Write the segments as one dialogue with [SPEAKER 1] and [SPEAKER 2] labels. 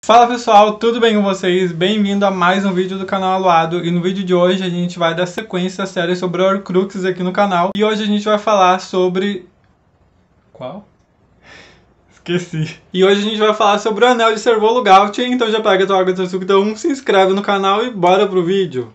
[SPEAKER 1] Fala pessoal, tudo bem com vocês? Bem-vindo a mais um vídeo do canal Aluado. E no vídeo de hoje a gente vai dar sequência à série sobre Horcruxes aqui no canal. E hoje a gente vai falar sobre... Qual? Esqueci. E hoje a gente vai falar sobre o Anel de Servologaut. Então já pega a tua água, teu suco, então se inscreve no canal e bora pro vídeo.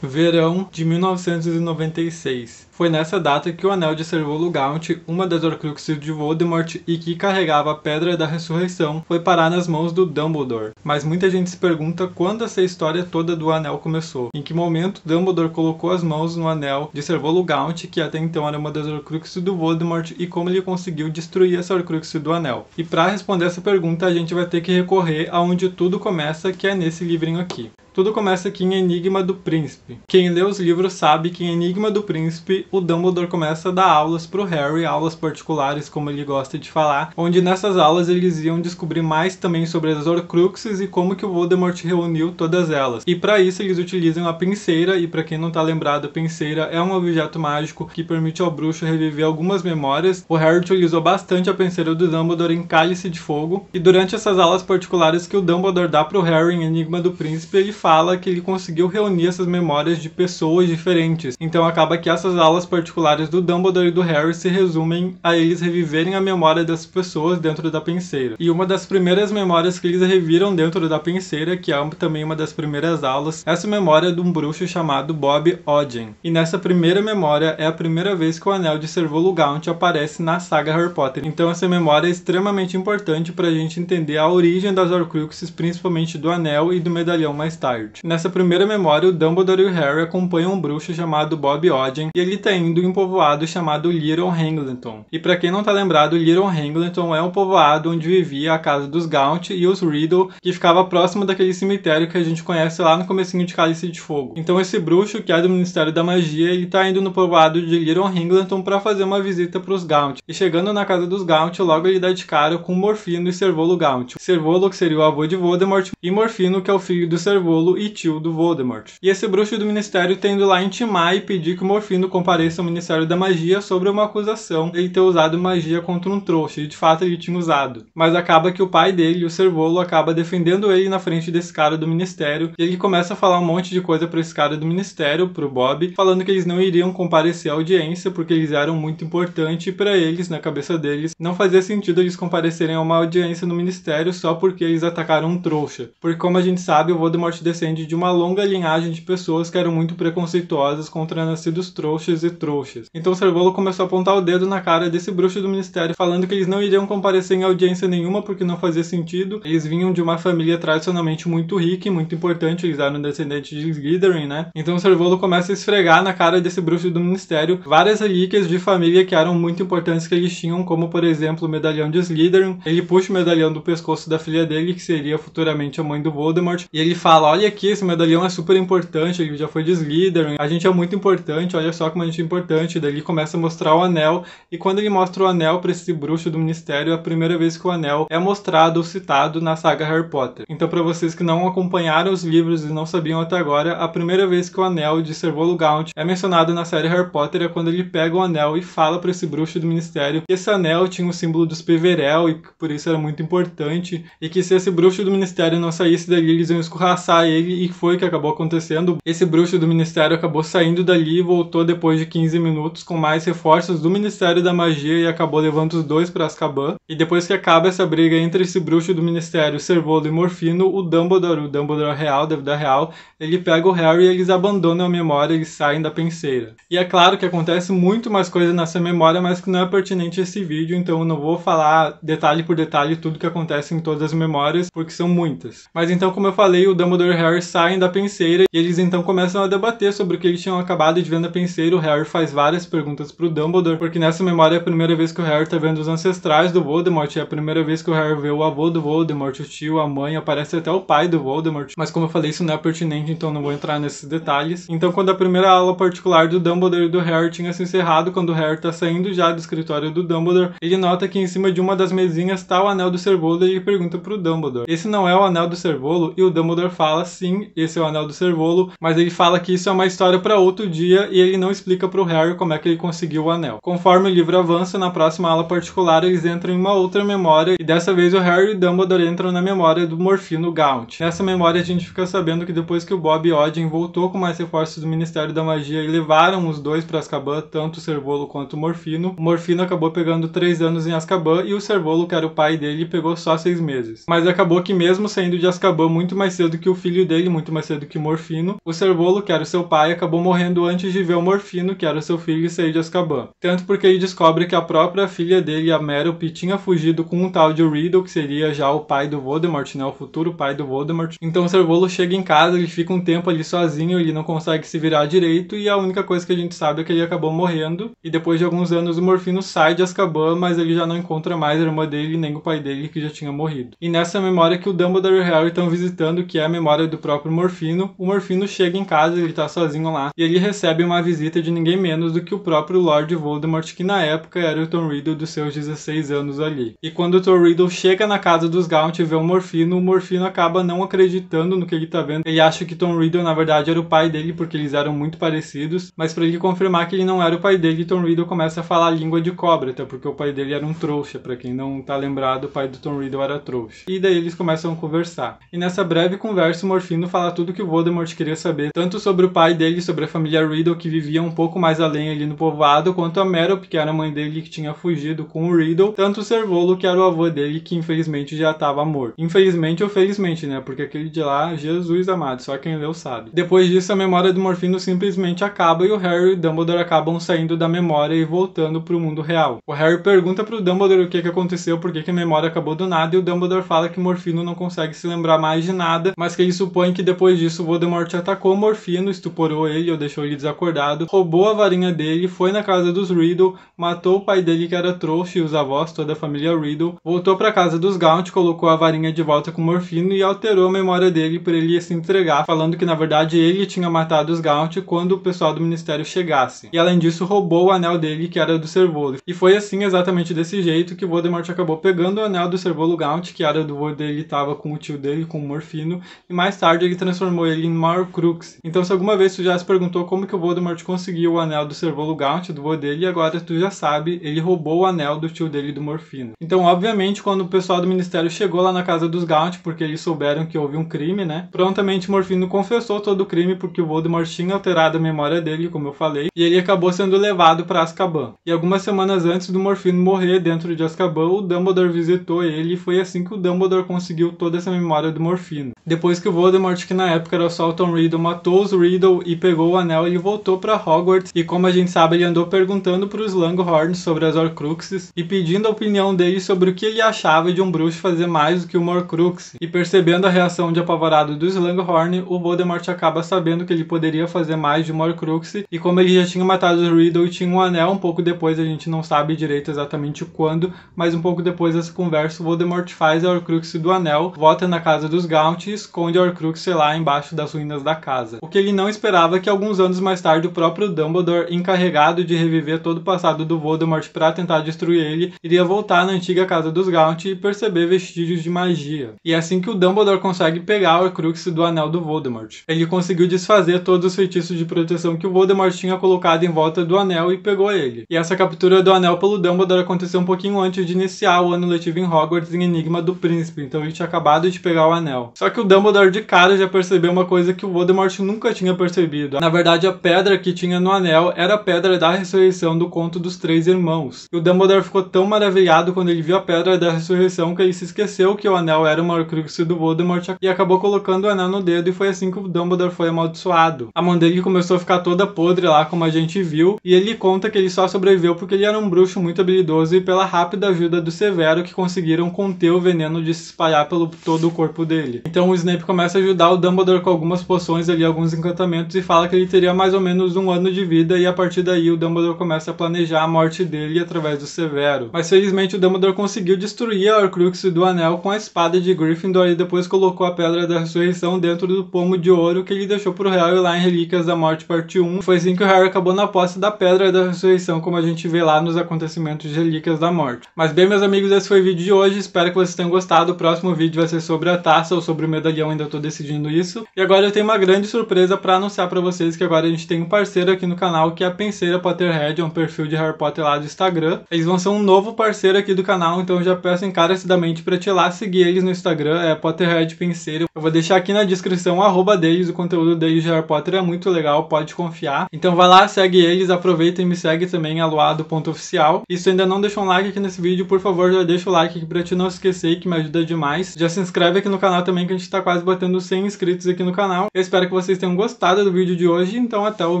[SPEAKER 1] Verão de 1996. Foi nessa data que o Anel de Servologaut, uma das Horcruxes de Voldemort e que carregava a Pedra da Ressurreição, foi parar nas mãos do Dumbledore. Mas muita gente se pergunta quando essa história toda do Anel começou. Em que momento Dumbledore colocou as mãos no Anel de Servologaut, que até então era uma das Horcruxes do Voldemort, e como ele conseguiu destruir essa Horcrux do Anel. E para responder essa pergunta a gente vai ter que recorrer aonde tudo começa, que é nesse livrinho aqui. Tudo começa aqui em Enigma do Príncipe. Quem lê os livros sabe que em Enigma do Príncipe, o Dumbledore começa a dar aulas pro Harry, aulas particulares, como ele gosta de falar, onde nessas aulas eles iam descobrir mais também sobre as Horcruxes e como que o Voldemort reuniu todas elas. E para isso eles utilizam a penseira, e para quem não tá lembrado, a penseira é um objeto mágico que permite ao bruxo reviver algumas memórias. O Harry utilizou bastante a penseira do Dumbledore em Cálice de Fogo, e durante essas aulas particulares que o Dumbledore dá pro Harry em Enigma do Príncipe, ele fala que ele conseguiu reunir essas memórias de pessoas diferentes. Então acaba que essas aulas particulares do Dumbledore e do Harry se resumem a eles reviverem a memória das pessoas dentro da penseira. E uma das primeiras memórias que eles reviram dentro da penseira, que é também uma das primeiras aulas, essa memória é de um bruxo chamado Bob Oden. E nessa primeira memória é a primeira vez que o Anel de Servologaut aparece na saga Harry Potter. Então essa memória é extremamente importante para a gente entender a origem das Horcruxes, principalmente do Anel e do Medalhão mais tarde. Nessa primeira memória, o Dumbledore e o Harry acompanham um bruxo chamado Bob Oden, e ele tá indo em um povoado chamado Little Hangleton. E para quem não tá lembrado, Little Hangleton é um povoado onde vivia a casa dos Gaunt e os Riddle, que ficava próximo daquele cemitério que a gente conhece lá no comecinho de Cálice de Fogo. Então esse bruxo, que é do Ministério da Magia, ele tá indo no povoado de Little Hangleton para fazer uma visita pros Gaunt. E chegando na casa dos Gaunt, logo ele dá de cara com Morfino e Servologaut. Servolo, que seria o avô de Voldemort, e Morfino, que é o filho do Servolo e tio do Voldemort. E esse bruxo do Ministério tendo lá intimar e pedir que o Morfino compareça ao Ministério da Magia sobre uma acusação de ele ter usado magia contra um trouxa, e de fato ele tinha usado. Mas acaba que o pai dele, o Servolo, acaba defendendo ele na frente desse cara do Ministério, e ele começa a falar um monte de coisa para esse cara do Ministério, pro Bob, falando que eles não iriam comparecer à audiência porque eles eram muito importantes, e para eles, na cabeça deles, não fazia sentido eles comparecerem a uma audiência no Ministério só porque eles atacaram um trouxa. Porque como a gente sabe, o Voldemort descende de uma longa linhagem de pessoas que eram muito preconceituosas contra nascidos trouxas e trouxas. Então o Servolo começou a apontar o dedo na cara desse bruxo do Ministério, falando que eles não iriam comparecer em audiência nenhuma porque não fazia sentido. Eles vinham de uma família tradicionalmente muito rica e muito importante, eles eram descendentes de Slytherin, né? Então o Servolo começa a esfregar na cara desse bruxo do Ministério várias relíquias de família que eram muito importantes que eles tinham, como por exemplo o medalhão de Slytherin. Ele puxa o medalhão do pescoço da filha dele, que seria futuramente a mãe do Voldemort, e ele fala: olha aqui, esse medalhão é super importante, ele já foi de Slytherin, a gente é muito importante, olha só como a gente é importante. Daí ele começa a mostrar o anel, e quando ele mostra o anel para esse bruxo do Ministério, é a primeira vez que o anel é mostrado ou citado na saga Harry Potter. Então para vocês que não acompanharam os livros e não sabiam até agora, a primeira vez que o anel de Servologaut é mencionado na série Harry Potter é quando ele pega o anel e fala para esse bruxo do Ministério que esse anel tinha o símbolo dos Peverell e que por isso era muito importante, e que se esse bruxo do Ministério não saísse dali, eles iam escorraçar ele, e foi o que acabou acontecendo. Esse bruxo do Ministério acabou saindo dali e voltou depois de 15 minutos com mais reforços do Ministério da Magia e acabou levando os dois para Azkaban. E depois que acaba essa briga entre esse bruxo do Ministério, Servolo e Morfino, o Dumbledore real, da vida real, ele pega o Harry e eles abandonam a memória e saem da penseira. E é claro que acontece muito mais coisa nessa memória, mas que não é pertinente a esse vídeo, então eu não vou falar detalhe por detalhe tudo que acontece em todas as memórias, porque são muitas. Mas então, como eu falei, o Dumbledore e o Harry saem da penseira e eles então começam a debater sobre o que eles tinham acabado de ver na penseira. O Harry faz várias perguntas pro Dumbledore, porque nessa memória é a primeira vez que o Harry tá vendo os ancestrais do Voldemort, é a primeira vez que o Harry vê o avô do Voldemort, o tio, a mãe, aparece até o pai do Voldemort, mas como eu falei, isso não é pertinente, então não vou entrar nesses detalhes. Então quando a primeira aula particular do Dumbledore e do Harry tinha se encerrado, quando o Harry tá saindo já do escritório do Dumbledore, ele nota que em cima de uma das mesinhas tá o anel do Servolo e ele pergunta pro Dumbledore: esse não é o anel do Servolo? E o Dumbledore fala: sim, esse é o Anel do Cervolo, mas ele fala que isso é uma história para outro dia e ele não explica pro Harry como é que ele conseguiu o anel. Conforme o livro avança, na próxima aula particular eles entram em uma outra memória e dessa vez o Harry e o Dumbledore entram na memória do Morfino Gaunt. Nessa memória a gente fica sabendo que depois que o Bob Odin voltou com mais reforços do Ministério da Magia e levaram os dois para Azkaban, tanto o Cervolo quanto o Morfino acabou pegando 3 anos em Azkaban e o Cervolo, que era o pai dele, pegou só 6 meses. Mas acabou que mesmo saindo de Azkaban muito mais cedo que o filho dele, muito mais cedo que o Morfino, o Cervolo, que era o seu pai, acabou morrendo antes de ver o Morfino, que era o seu filho, sair de Azkaban. Tanto porque ele descobre que a própria filha dele, a Merope, tinha fugido com um tal de Riddle, que seria já o pai do Voldemort, né, o futuro pai do Voldemort. Então o Cervolo chega em casa, ele fica um tempo ali sozinho, ele não consegue se virar direito e a única coisa que a gente sabe é que ele acabou morrendo. E depois de alguns anos o Morfino sai de Azkaban, mas ele já não encontra mais a irmã dele nem o pai dele, que já tinha morrido. E nessa memória que o Dumbledore e o Harry estão visitando, que é a memória do próprio Morfino, o Morfino chega em casa, ele tá sozinho lá, e ele recebe uma visita de ninguém menos do que o próprio Lord Voldemort, que na época era o Tom Riddle dos seus 16 anos ali. E quando o Tom Riddle chega na casa dos Gaunt e vê o Morfino acaba não acreditando no que ele tá vendo. Ele acha que Tom Riddle na verdade era o pai dele, porque eles eram muito parecidos, mas para ele confirmar que ele não era o pai dele, Tom Riddle começa a falar a língua de cobra, até porque o pai dele era um trouxa. Pra quem não tá lembrado, o pai do Tom Riddle era trouxa. E daí eles começam a conversar. E nessa breve conversa, o Morfino fala tudo que o Voldemort queria saber, tanto sobre o pai dele, sobre a família Riddle, que vivia um pouco mais além ali no povoado, quanto a Merope, que era a mãe dele, que tinha fugido com o Riddle, tanto o Cervolo, que era o avô dele, que infelizmente já estava morto. Infelizmente ou felizmente, né? Porque aquele de lá, Jesus amado, só quem leu sabe. Depois disso, a memória do Morfino simplesmente acaba e o Harry e o Dumbledore acabam saindo da memória e voltando pro mundo real. O Harry pergunta pro Dumbledore o que aconteceu, por que a memória acabou do nada, e o Dumbledore fala que o Morfino não consegue se lembrar mais de nada, mas que ele supõe que depois disso o Voldemort atacou o Morfino, estuporou ele ou deixou ele desacordado, roubou a varinha dele, foi na casa dos Riddle, matou o pai dele que era trouxa e os avós, toda a família Riddle, voltou pra casa dos Gaunt, colocou a varinha de volta com o Morfino e alterou a memória dele para ele se entregar, falando que na verdade ele tinha matado os Gaunt quando o pessoal do Ministério chegasse. E além disso roubou o anel dele, que era do Cervolo. E foi assim, exatamente desse jeito, que o Voldemort acabou pegando o anel do Cervolo Gaunt, que era do vô dele, estava com o tio dele, com o Morfino, e mais tarde ele transformou ele em uma Horcrux. Então se alguma vez tu já se perguntou como que o Voldemort conseguiu o anel do Cervolo Gaunt, do vô dele, agora tu já sabe, ele roubou o anel do tio dele, do Morfino. Então obviamente quando o pessoal do Ministério chegou lá na casa dos Gaunt, porque eles souberam que houve um crime, né, prontamente Morfino confessou todo o crime, porque o Voldemort tinha alterado a memória dele, como eu falei, e ele acabou sendo levado para Azkaban. E algumas semanas antes do Morfino morrer dentro de Azkaban, o Dumbledore visitou ele e foi assim que o Dumbledore conseguiu toda essa memória do Morfino. Depois que o Voldemort, que na época era só o Tom Riddle, matou os Riddle e pegou o anel, ele voltou para Hogwarts e, como a gente sabe, ele andou perguntando para os Langhorns sobre as Horcruxes e pedindo a opinião dele sobre o que ele achava de um bruxo fazer mais do que uma Horcrux. E percebendo a reação de apavorado dos Langhorn, o Voldemort acaba sabendo que ele poderia fazer mais de uma Horcrux e como ele já tinha matado os Riddle e tinha um anel, um pouco depois, a gente não sabe direito exatamente quando, mas um pouco depois dessa conversa, o Voldemort faz a Horcrux do anel, volta na casa dos Gaunt e esconde a Horcrux, sei lá, embaixo das ruínas da casa. O que ele não esperava é que alguns anos mais tarde o próprio Dumbledore, encarregado de reviver todo o passado do Voldemort para tentar destruir ele, iria voltar na antiga casa dos Gaunt e perceber vestígios de magia. E é assim que o Dumbledore consegue pegar a Horcrux do anel do Voldemort. Ele conseguiu desfazer todos os feitiços de proteção que o Voldemort tinha colocado em volta do anel e pegou ele. E essa captura do anel pelo Dumbledore aconteceu um pouquinho antes de iniciar o ano letivo em Hogwarts em Enigma do Príncipe, então ele tinha acabado de pegar o anel. Só que o Dumbledore de cara já percebeu uma coisa que o Voldemort nunca tinha percebido. Na verdade, a pedra que tinha no anel era a pedra da ressurreição do Conto dos Três Irmãos. E o Dumbledore ficou tão maravilhado quando ele viu a pedra da ressurreição que ele se esqueceu que o anel era uma Horcrux do Voldemort e acabou colocando o anel no dedo, e foi assim que o Dumbledore foi amaldiçoado. A mão dele começou a ficar toda podre lá, como a gente viu, e ele conta que ele só sobreviveu porque ele era um bruxo muito habilidoso e pela rápida ajuda do Severo, que conseguiram conter o veneno de se espalhar pelo todo o corpo dele. Então o Snape começa a ajudar o Dumbledore com algumas poções ali, alguns encantamentos, e fala que ele teria mais ou menos 1 ano de vida, e a partir daí o Dumbledore começa a planejar a morte dele através do Severo. Mas felizmente o Dumbledore conseguiu destruir a Horcrux do anel com a espada de Gryffindor e depois colocou a Pedra da Ressurreição dentro do pomo de ouro que ele deixou pro Harry lá em Relíquias da Morte parte 1. Foi assim que o Harry acabou na posse da Pedra da Ressurreição, como a gente vê lá nos acontecimentos de Relíquias da Morte. Mas bem, meus amigos, esse foi o vídeo de hoje, espero que vocês tenham gostado. O próximo vídeo vai ser sobre a taça ou sobre o medalhão, ainda tô tô decidindo isso. E agora eu tenho uma grande surpresa pra anunciar pra vocês, que agora a gente tem um parceiro aqui no canal, que é a Penseira Potterhead, é um perfil de Harry Potter lá do Instagram. Eles vão ser um novo parceiro aqui do canal, então eu já peço encarecidamente pra te ir lá seguir eles no Instagram, é Potterhead Penseira. Eu vou deixar aqui na descrição o arroba deles, o conteúdo deles de Harry Potter é muito legal, pode confiar. Então vai lá, segue eles, aproveita e me segue também, aluado.oficial. E se ainda não deixou um like aqui nesse vídeo, por favor, já deixa o like aqui pra te não esquecer, que me ajuda demais. Já se inscreve aqui no canal também, que a gente tá quase batendo 100 inscritos aqui no canal. Eu espero que vocês tenham gostado do vídeo de hoje, então até o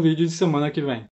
[SPEAKER 1] vídeo de semana que vem.